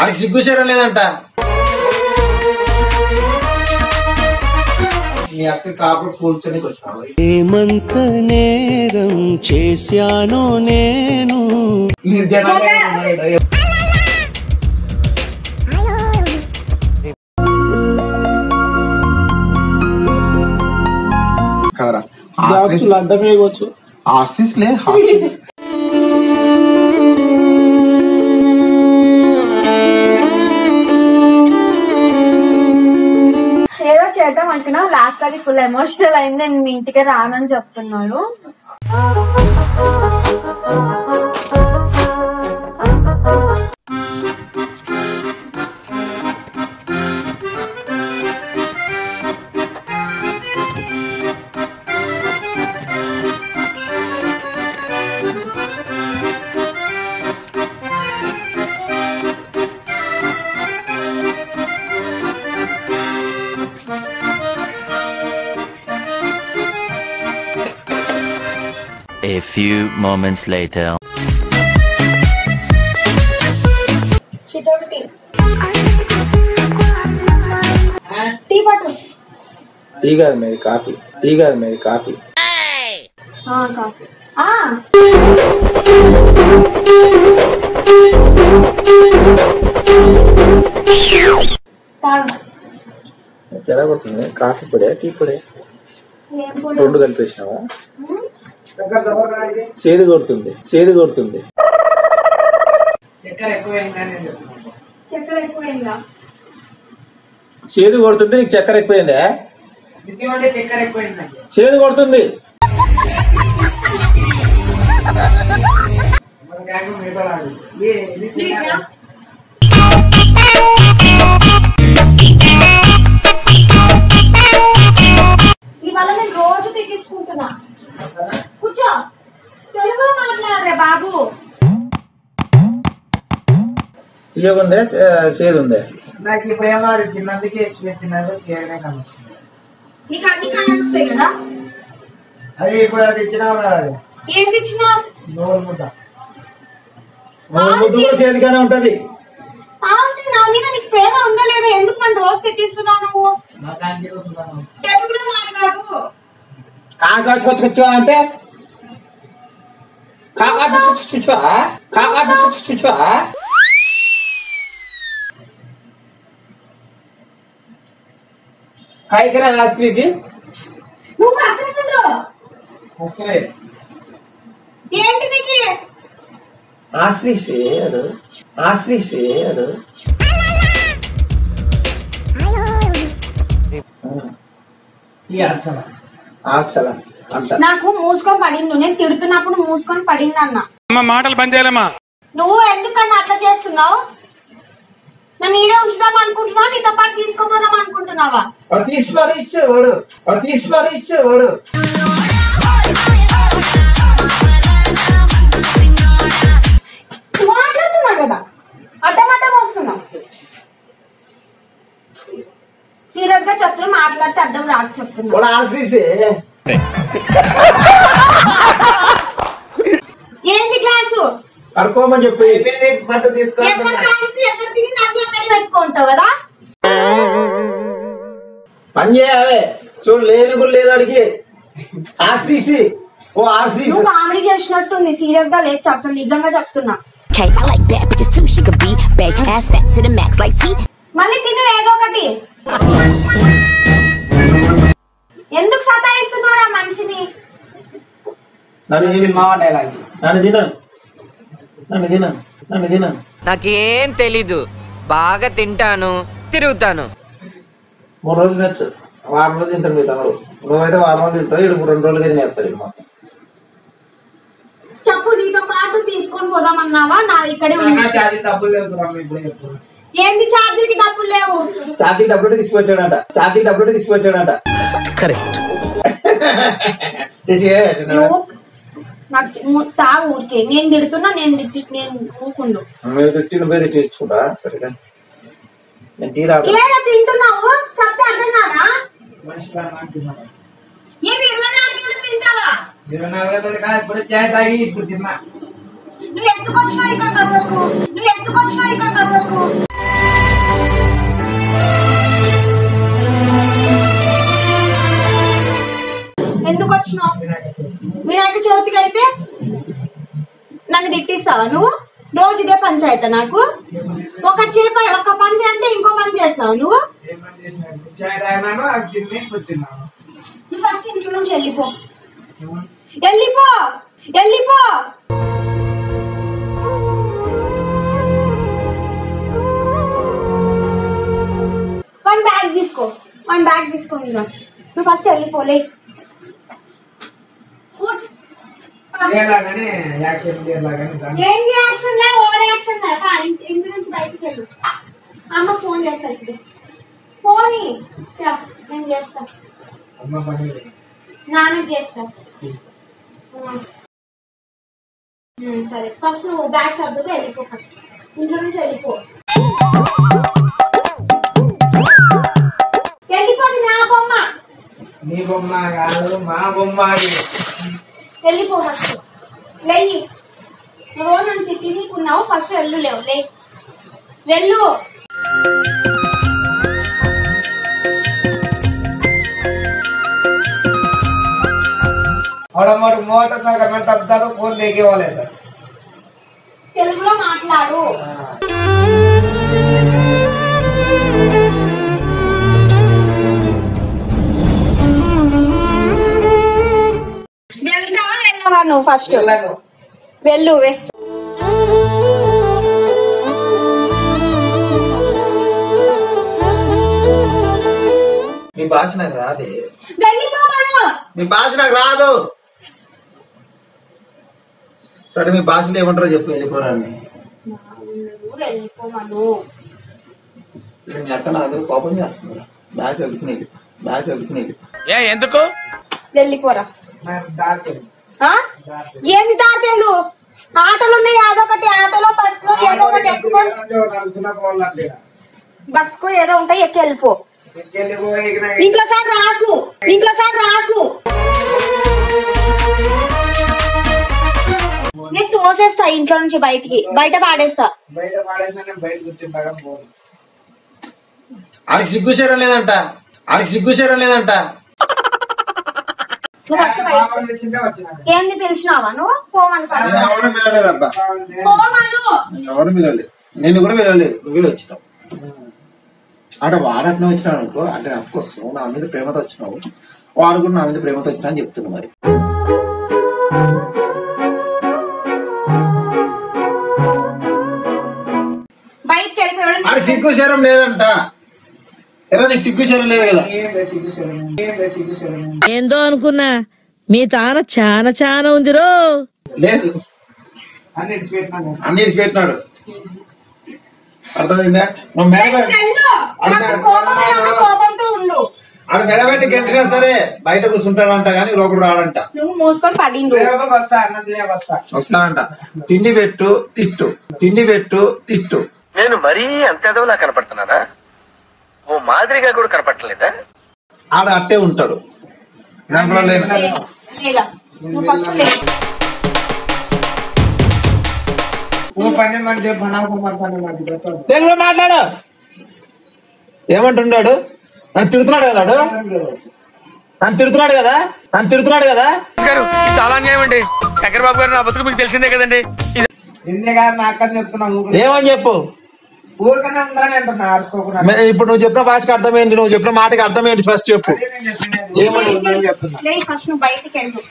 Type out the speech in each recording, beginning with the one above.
ఆడికి సిగ్గుచేయడం లేదంట. మీ అక్క కాపుడు కూర్చొని వచ్చినావు. ఏమంత నేరం చేశానో నేను. కదరా అడ్డమే వచ్చు. హాస్టల్స్లే హాస్టల్స్. ఏదో చేద్దాం అనుకున్నా, లాస్ట్ అది ఫుల్ ఎమోషనల్ అయింది. నేను మీ ఇంటికి రానని చెప్తున్నాడు. A few moments later. Tea పట్టు. టీ కాదు మేరీ కాఫీ. టీ కాదు మేరీ కాఫీ. కాఫీ. ఎలా పడుతుంది? కాఫీ పొడే టీ పొడే రెండు కలిపేసినావా? చేదు కొడుతుంది, చేదు కొడుతుంది. చక్కెర ఎక్కువైందా? చేదు కొడుతుంటే నీకు చక్కెర ఎక్కువైందా? చేదు కొడుతుంది. ఇవాళ నేను రోజు తెగించుకుంటున్నా. కూర్చో, తెలుగులో మాట్లాడరే బాబు. తీయగుందే చేదు ఉందే? నాకు ఇప్పుడు ఏమో తిన్నందుకే తిన్నారు. నీకు అన్ని కానొస్తాయి కదా. అదే ఇప్పుడు అది ఇచ్చినావు కదా. ఏం తెచ్చినా? నోరు ముద్ద. ముద్దు కూడా చేదుగానే ఉంటది. నా మీద నీకు ప్రేమ ఉందా లేదా? ఎందుకు నన్ను రోజు తిట్టిస్తున్నావు నువ్వు? తెలుగులో మాట్లాడు. కాకాచుకొచ్చుకొచ్చా అంటే కాకాచుకొచ్చుకొచ్చా కాయకరా ఆస్తికి నువ్వు అసలు అసలే ఏంటి నీకు? ఆశ్రీసే అది ఆశ్రీసే అది నాకు మూసుకొని పడిండు. నేను తిడుతున్నప్పుడు మూసుకొని పడింది అన్న. మాటలు బంద్ చేయాలమ్మా. నువ్వు ఎందుకన్నా అట్లా చేస్తున్నావు? నన్ను ఈడే ఉంచుదాం అనుకుంటున్నావా? నీతో పాటు తీసుకోపోదాం అనుకుంటున్నావా? ఇచ్చేవాడు మాట్లాడుతున్నా కదా, అడ్డమడ్డం వస్తున్నావు. సీరియస్ గా చెప్తున్నా, మాట్లాడితే అడ్డం రాక చెప్తున్నా. ఏంది క్లాసు? కడుకోమని చెప్పి ఎక్కడ తిని నాకు అక్కడే పెట్టుకుంటావు కదా. పని చేయాలి. చూడు లేని కూడా లేదు అడిగి. ఆశ్రీసి ఓ ఆశ్రీసి నువ్వు కామెడీ చేసినట్టుంది. సీరియస్ గా లేదు చెప్తున్నా, నిజంగా చెప్తున్నా. మళ్ళీ తిను ఏదో ఒకటి. ఎందుకు సతాయిస్తున్నారా మనిషిని? నాకేం తెలీదు, బాగా తింటాను, తిరుగుతాను. 3 రోజులు తినచ్చు, వారం రోజులు తింటాడు మీ తమ్ముడు. నువ్వైతే వారం రోజులు తింటావు, ఇడు 2 రోజులుగా తినేస్తాడు మొత్తం. చెప్పు, నీతో పాటు తీసుకొని పోదామన్నావా? నా ఇక్కడే ఏంది ఛార్జీలకి డబ్బులు లేవు? ఛార్జీకి డబ్బులు తీసుకుపెట్టాడంట. కరెక్ట్. నాకు తా ఊరికే నేను తిడుతున్నా, నేను ఊకుండు. మీరు తిట్టి నువ్వే తిట్టించుకుంటా సరిగా. నేను టీ తాగుతా. ఏడా తింటున్నావు? చెప్తే అర్థం కాదా? ఏమి 24 గంటలు తింటావా? 24 గంటలు కాదు, ఇప్పుడు చాయ్ తాగి ఇప్పుడు తిన్నా. నువ్వు ఎందుకు వచ్చినావు ఇక్కడికి అసలు? ఎందుకు వచ్చినావు? వినాయక చవితికి అయితే నన్ను తిట్టిస్తావా నువ్వు? రోజు ఇదే పంచాయతీ నాకు. ఒక పని అంటే ఇంకో పని చేస్తావు నువ్వు. నువ్వు ఫస్ట్ ఇంట్లో నుంచి వెళ్ళిపో. వన్ బ్యాగ్ తీసుకో ఇంకా. నువ్వు ఫస్ట్ వెళ్ళిపోలే. ఏంటి యాక్షన్? Over action. ఇంటి నుంచి బయటికి వెళ్ళు. అమ్మ ఫోన్ చేస్తా. ఇప్పుడు ఫోన్ నేను చేస్తా. నాన్నకి చేస్తా. సరే ఫస్ట్ నువ్వు బ్యాగ్ సర్దుగా వెళ్ళిపో. ఫస్ట్ ఇంట్లో నుంచి వెళ్ళిపో. వెళ్ళిపోతుంది నా బొమ్మ. నీ బొమ్మ కాదు మా బొమ్మ. వెళ్ళిపో ఫస్ట్. లేయి. నువ్వు నన్ను తిట్టి నీకున్నావు. ఫస్ట్ వెళ్ళు. లేవు లే. వెళ్ళు. మోటార్ సైకిల్ మీద తప్పుతారు. ఫోన్ లేకేవాలేదు. తెలుగులో మాట్లాడు. వెళ్ళావా నువ్వు? ఫస్ట్ వెళ్ళు. వెస్ట్ మీ భాష నాకు రాదే. వెళ్ళిపోమను. మీ భాష నాకు రాదు. సరే మీ భాషలో ఏమంటారో చెప్పు. వెళ్ళిపోరాన్ని. వెళ్ళిపోమను. మీ అక్క నా దగ్గర కోపం చేస్తుంది. భాష చదువుకునేది ఎందుకు? వెళ్ళిపోరా. ఏంది దాటేళ్ళు? ఆటోలు ఉన్నాయి. అదొకటి. ఆటోలో బస్సులో ఏదో ఒకటి ఎక్కువ. బస్కు ఏదో ఉంటాయి. ఎక్కి వెళ్ళిపో. ఇంకోసారి రాకు. నేను తోసేస్తా ఇంట్లో నుంచి బయటికి. బయట పాడేస్తా. ఆడికి సిగ్గుచేరం లేదంట. ఏంది పిలిచినావా నువ్వు? పోమని ఎవరు పిలవలేదబ్బా. ఎవరు పిలవలేదు. నేను కూడా పిలవలేదు. నువ్వే వచ్చినావు. అంటే వాడట్నే వచ్చినావు అనుకో. అంటే అఫ్కోర్స్ నువ్వు నా మీద ప్రేమతో వచ్చినావు. వాడు కూడా నా మీద ప్రేమతో వచ్చినా అని చెప్తున్నా. మరి బయటకి వెళ్ళిపోయాడు. ఆడికి సిగ్గుచేరం లేదంట. నీకు సిగ్గుచేరం లేదు కదా. ఏందో అనుకున్నా. మీ తాన చానా ఉందిరో. లేదు అన్ని పెట్టినాడు. అర్థమైందా? కోపంతో ఉండు. ఆడు మెడబెట్టి గంటగా సరే బయట కూర్చుంటాడంట కానీ లోపల రాడంట. నువ్వు మూసుకొని పడిండు. వస్తానంట. తిండి పెట్టు తిట్టు. నేను మరీ అంత ఎదవలా కనపడుతున్నానా? ఓ మాదిరిగా కూడా కనపడలేదా? ఆడ అట్టే ఉంటాడు. దాంట్లో లేదు. తెలుగులో మాట్లాడు. ఏమంటున్నాడు? నన్ను తిడుతున్నాడు కదా. చాలా అన్యాయం అండి. శంకర్ బాబు గారు నా బతుకు మీకు తెలిసిందే కదండి. ఏమని చెప్పు. ఊరికనే ఉందని అంటున్నా. ఆడుకోకుండా ఇప్పుడు నువ్వు చెప్పిన భాషకి అర్థమైంది. నువ్వు చెప్పిన మాటకి అర్థమైంది. ఫస్ట్ చెప్పు. ఏమని చెప్తున్నా. ఫస్ట్ నువ్వు బయటికి వెళ్ళు.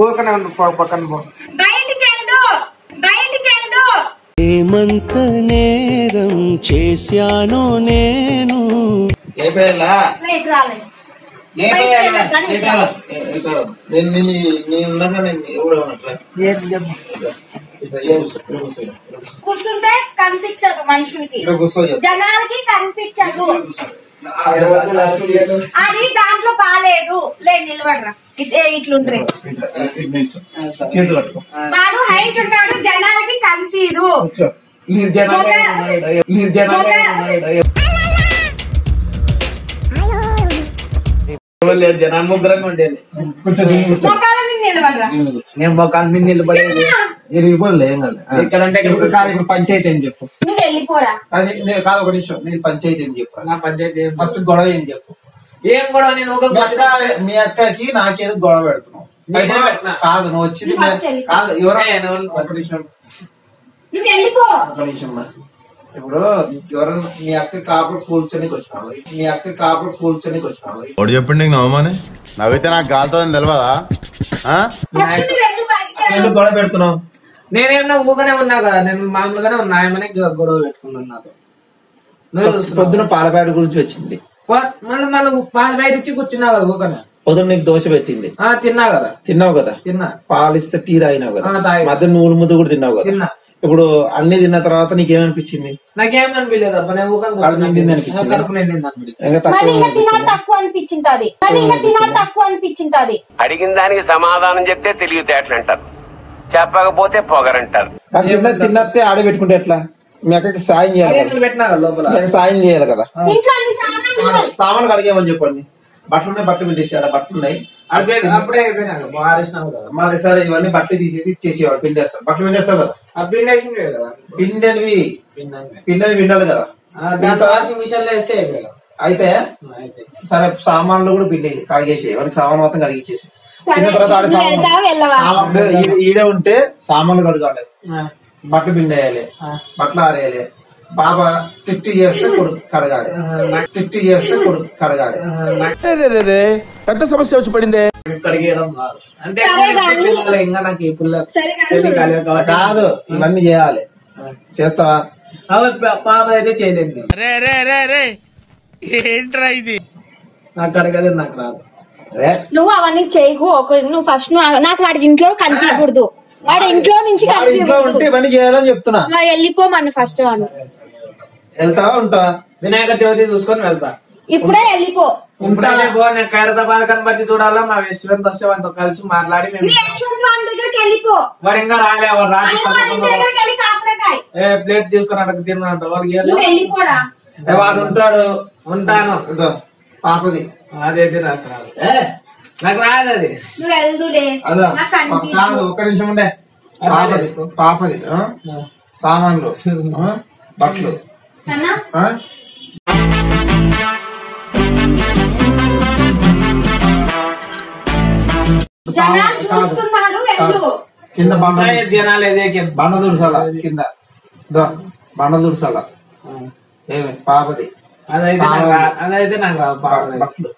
ఊరికనే ఉండు. పక్కన పో. బయటికి వెళ్ళు. ఏమంత నేరం చేశానో నేను. ఏ పేర్లా రాలేదు. కూర్చుంటే కనిపించదు మనుషులకి. జనాలకి కనిపించదు. అది దాంట్లో బాలేదు. లేదు నిలబడరా. ఇట్లుంటారు. వాడు హైట్ ఉంటాడు. జనాలకి కనిపించదు. జనాలు ముగ్గురంగా ఉండేది. మొక్కల మీద నిలబడరా. నేను మొక్కల మీద నిలబడేది. ఇప్పుడు పంచాయతీ అని చెప్పు. నువ్వు వెళ్ళిపోరా. కాదు ఒక నిమిషం. నేను పంచాయతీ అని చెప్పు. నా పంచాయతీ ఫస్ట్ గొడవ ఏం చెప్పు. ఏం గొడవ నేను మీ అక్కకి నాకేదో గొడవ పెడుతున్నావు. నేనే పెట్టినా. కాదు నువ్వు వచ్చింది నువ్వు first వెళ్ళి. కాదు ఎవరో నువ్వు ఒక నిమిషం నువ్వు వెళ్ళిపో. ఒక నిమిషం అమ్మా. ఇప్పుడు ఎవరన్నా మీ అక్క కాపుడు కూర్చొని వచ్చినావు, మీ అక్క కాపుడు కూర్చొని వచ్చినావు. ఒకటి చెప్పండి నీకు నవ్వమని నవ్వితే నాకు గాలుతుందని తెలియదా? ఫస్ట్ నువ్వు వెళ్ళు బయటికి. ఎందుకు గొడవ పెడుతున్నావు? నేనేమన్నా ఊగానే ఉన్నా కదా, నేను మామూలుగానే ఉన్నా. ఏమన్నా గొడవ పెట్టుకున్నాను నాతో. నువ్వు చూస్తున్నావు. పొద్దున పాల ప్యాకెట్ గురించి వచ్చింది, మళ్ళీ పాలు బయట ఇచ్చి కూర్చున్నా కదా ఊకనే. పొద్దున నీకు దోశ పెట్టింది, తిన్నా కదా, తిన్నావు కదా, తిన్నా. పాలు ఇస్తే టీ తాగినావు కదా, తాగినా. మధ్య నూనె ముద్ద కూడా తిన్నావు కదా. తిన్నా. ఇప్పుడు అన్ని తిన్న తర్వాత నీకేమనిపించింది? నాకేమనిపించలేదు అబ్బా, నేను ఊకని కడుపు నిండింది అనిపించింది. కడుపు నిండింది అనిపించింది. ఇంకా మళ్ళీ ఇంకా తక్కువ తినాలి తక్కువ అనిపించింటది, మళ్ళీ ఇంకా తినాలి తక్కువ అనిపించింటది. అడిగిన దానికి సమాధానం చెప్తే తెలివితేటలు అంటారు, చెప్పకపోతే పొగరంటారు. తిన్నట్టే ఆడే పెట్టుకుంటే ఎట్లా? మీ అక్కకి సాయం చేయాలి కదా, పెట్టినా కదా లోపల. మీ అక్కకి సాయం చేయాలి కదా. ఇంట్లో అన్ని సామాన్లు ఉన్నాయి. సామాన్లు కడిగేమని చెప్పండి. బట్టలు ఉన్నాయి, బట్టలు పిండేసాడు, బట్టలు ఉన్నాయి. అప్పుడే అయిపోయినాక ఆరేసినావు కదా. మరి సరే ఇవన్నీ బట్టలు తీసేసి ఇచ్చేసేవాడు, పిండేస్తాడు. బట్టలు పిండేస్తావు కదా, ఆ పిండేసింది కదా, పిండనివి పిండంగా. పిండని పిండాలి కదా. దాంతో వాషింగ్ మిషన్ లో వేస్తే అయిపోయి కదా. అయితే అయితే సరే సామాన్లు కూడా పిండి కడిగేసి వాడికి సామాన్ మొత్తం కడిగిచ్చేసి సరే, తిన్న తర్వాత ఆడ నువ్వు వెళ్తావా వెళ్ళవా? ఈడే ఉంటే సామాన్లు కడగాలి, బట్టలు పిండేయాలి, బట్టలు ఆరేయాలి. బాబా తిట్టి చేస్తే కొడుకు కడగాలి, తిట్టి చేస్తే కొడుకు కడగాలి. పెద్ద సమస్య వచ్చి పడిందే. కడిగేయడం రాదు. అంటే సరే కానీ- ఇంకా నాకు ఈ పుల్ల సరే కానీ తెలియదు కాబట్టి. కాదు ఇవన్నీ చేయాలి, చేస్తావా? పాప అయితే చేయలేదు. నాకు కడగదు, నాకు రాదు. అదే నువ్వు అవన్నీ చేయకు. నువ్వు ఫస్ట్ నాకు వాడికి ఇంట్లో కనిపించకూడదు, వాడి ఇంట్లో నుంచి వాడి ఇంట్లో ఉంటే కనిపించకూడదు. ఇవన్నీ చేయాలని చెప్తున్నా. వెళ్ళిపోమని ఫస్ట్ వాడు. వెళ్తావా ఉంటావా? వినాయక చవితి చూసుకొని వెళ్తా. ఇప్పుడే వెళ్ళిపో. ఇప్పుడైతే పో, నేను ఖైరతాబాద్ కనబడి చూడాలా. మా యశ్వంత్ వస్తే వాళ్ళతో కలిసి మాట్లాడి మేము నీ యశ్వంత్ వాడి దగ్గరికి వెళ్ళిపో. వాడు ఇంకా రాలే, వాడు రాజు ఆయన వాడి ఇంటి దగ్గరికి వెళ్ళి కాకరకాయ. ప్లేట్ తీసుకొని అక్కడ తిన్నంట వాళ్ళకి నువ్వు వెళ్ళిపోడా. వాడు ఉంటాడు. ఉంటాను. ఇదో పాపది అదైతే నాకు రాదు, ఏ నాకు రాదు అది. నువ్వు వెళ్దులే, అదా నాకు కాదు, కనిపించదు. ఒక్క నిమిషం ఉండే. పాపది పాపది సామాన్లు, బట్టలు. అన్నా ఆ? జనాలు చూస్తున్నారు, వెళ్ళు. కింద బండ జనాలు ఏదే కింద. బండ దుర్సాల కింద బండ దుర్సాల ఏమి పాపది అదైతే నాకు రాదు. బట్టలు.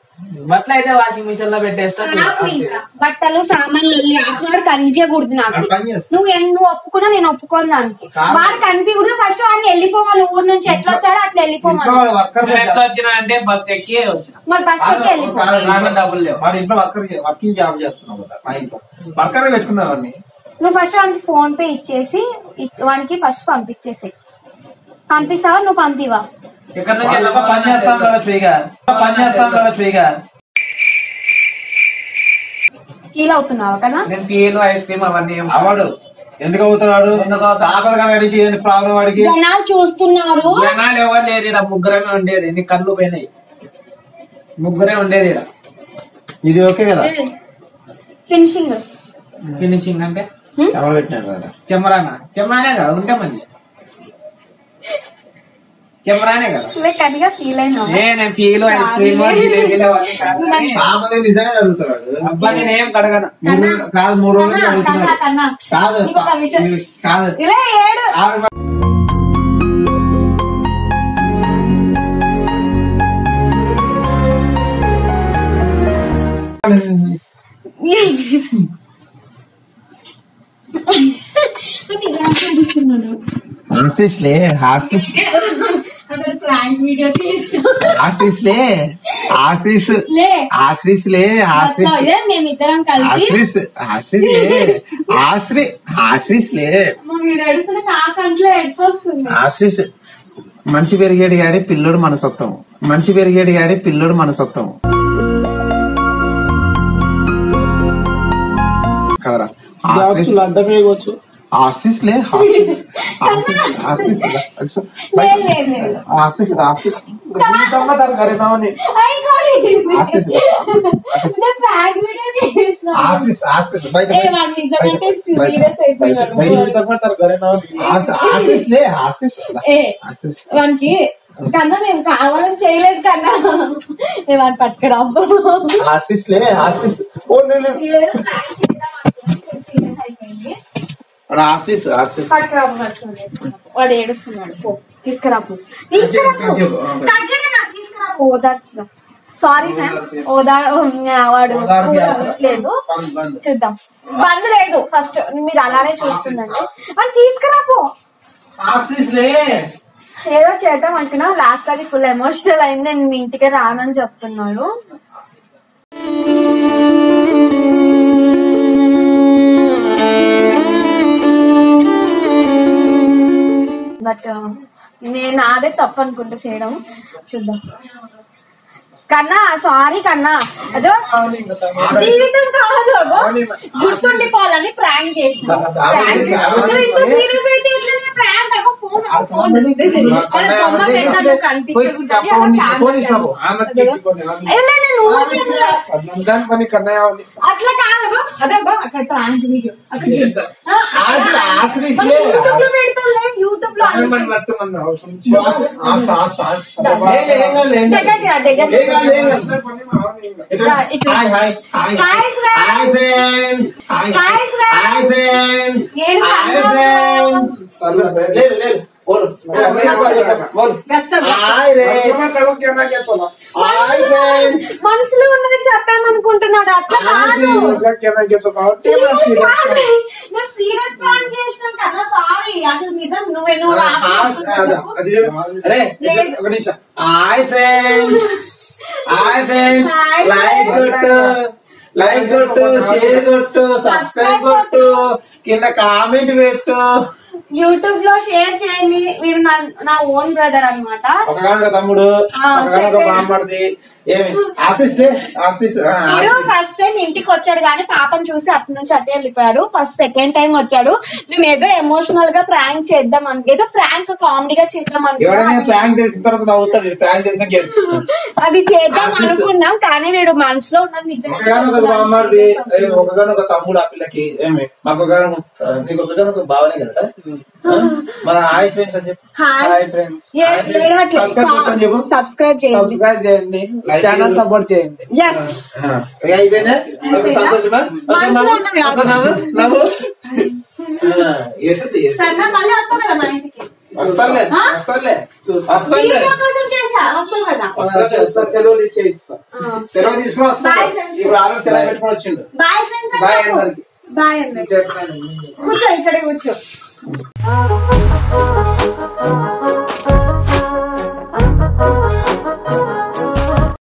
బట్టలు అయితే వాషింగ్ మిషన్ లో పెట్టేస్తా. నాకు ఇంకా బట్టలు సామాన్లు వాడు కనిపించకూడదు నాకు. వాడు పని చేస్తాడు. నువ్వు ఒప్పుకున్నా నేను ఒప్పుకోను దానికి. కాదు. వాడు కనిపించకూడదు. ఫస్ట్ వాడిని వెళ్ళిపోవాలి, ఊరు నుంచి ఎట్లా వచ్చాడో అట్లా ఇంట్లో వెళ్ళిపోవాలి. వాడు వర్కర్ నేను ఎట్లా వచ్చినా అంటే బస్ ఎక్కి వచ్చిన. మరి బస్ ఎక్కి వెళ్ళిపో. నాకు డబ్బులు లేవు. వాడి ఇంట్లో వర్కింగ్ జాబ్ చేస్తున్నావు కదా, మా ఇంట్లో వర్కర్ పెట్టుకున్నావు అన్ని. నువ్వు ఫస్ట్ వాడికి ఫోన్ పే ఇచ్చేసి వానికి ఫస్ట్ పంపించేసి. పంపిస్తావా? నువ్వు పంపివా? ఎక్కడ నుంచి పని చేస్తా ఉన్నాడు ఫ్రీగా, పని చేస్తా ఉన్నాడు ఫ్రీగా. ఫీల్ అవుతున్నావా కదా? నేను టీలు ఐస్ క్రీమ్ అవన్నీ ఏం అవడు ఎందుకు అవుతున్నాడు? ఎందుకు అవుతాడు? ఆపద కాడికి ఏంటి ప్రాబ్లం వాడికి? జనాలు చూస్తున్నారు. జనాలు ఎవరు లేరు ఈడ, ముగ్గురమే ఉండేది. నీ కళ్ళు పోయినాయి, ముగ్గురే ఉండేది ఈడ. ఇది ఓకే కదా? ఫినిషింగ్ ఫినిషింగ్ అంటే ఎవరు పెట్టినాడు కదా? కెమెరానే కదా ఉంటే మంచి. కెమెరానే కదా. కనిగా ఫీల్ అయినా నేను ఫీల్ ఐస్ క్రీమ్ జిలేబీలు అవన్నీ కాదు కానీ ఆపద నిజంగా అడుగుతున్నాడు. అబ్బా నేనేం కడగను. కాదు 3 రోజులు అడుగుతున్నాడు. కన్నా కాదు నీకు ఒక విషయం. కాదు ఇలా ఏడు ఆవిడ ఆశీస్లే ప్రాంక్ వీడియో తీసిన ఆశీస్లే లే ఆశీస్లే ఇదే మేమిద్దరం కలిసి ఆశ్రీస్లే మా వీడు అడుగుతున్న నా కంట్లో ఎట్టుకొస్తుంది. ఆశ్రీస్ మనిషి పెరిగేడు గారి పిల్లోడు మనసత్వం, మనిషి పెరిగేడు గారి పిల్లోడు మనసత్వం కదరా. అడ్డమేయచ్చు. ఆశీస్లే వానికి కన్నా మేము కావాలని చేయలేదు కన్నా ఏమని పట్టుకురా ఆర్టిస్ట్లే ఆర్టిస్ట్ ఆర్టిస్ట్ పట్టుకురాపు వాడు ఏడుస్తున్నాడు పో తీసుకురాపు తీసుకురాపు ఓదార్చుదాం సారీ ఫ్రెండ్స్ వాడు లేదు చూద్దాం బంద్ లేదు ఫస్ట్ మీరు అలానే చూస్తుందండి వాడు తీసుకురాపో ఏదో చేద్దాం అనుకున్నా లాస్ట్ అది ఫుల్ ఎమోషనల్ అయింది నేను మీ ఇంటికి రానని చెప్తున్నాడు బట్ నేను అదే తప్పు అనుకుంటా చేయడం చూద్దాం కన్నా సారీ కన్నా అదో జీవితం కాదు గుర్తుండిపోవాలని ప్రాంక్ చేసిన అట్లా కాదు అదే అక్కడ ప్రాంక్ వీడియో అక్కడ యూట్యూబ్ లో మనసులో ఉన్నది చెప్పామనుకుంటున్నాడు అట్లా కాదు మేము సీరియస్ ప్లాన్ చేసినాం కదా సారీ అసలు నిజం నువ్వు లైక్ కొట్టు షేర్ కొట్టు సబ్స్క్రైబ్ కొట్టు కింద కామెంట్ పెట్టు యూట్యూబ్ లో షేర్ చేయండి వీడు నా ఓన్ బ్రదర్ అన్నమాట ఒక తమ్ముడు బామ్మడిది ఏమి ఫస్ట్ టైం ఇంటికి వచ్చాడు కానీ పాపను చూసి అటు నుంచి అటే వెళ్ళిపోయాడు ఫస్ట్ సెకండ్ టైం వచ్చాడు మేము ఏదో ఎమోషనల్ గా ప్రాంక్ చేద్దాం ఏదో ప్రాంక్ కామెడీగా చేద్దాం అది చేద్దాం అనుకున్నాం కానీ వీడు మనసులో ఉన్నది నిజంగా ఒక తమ్ముడు ఆ పిల్లకి ఏమి నీకు ఒక బావనే కదా మన హాయ్ ఫ్రెండ్స్ అని చెప్పి హాయ్ ఫ్రెండ్స్ సబ్స్క్రైబ్ చేయండి ఛానల్ సపోర్ట్ చేయండి అయిపోయినా సంతోషమా మళ్ళీ వస్తాను కదా మా ఇంటికి సెలవు తీసుకుని వస్తాను ఇప్పుడు ఆల్రెడీ సెలవు పెట్టుకుని వచ్చిండు బాయ్ ఫ్రెండ్స్ బాయ్ అండి కూర్చో ఇక్కడ కూర్చో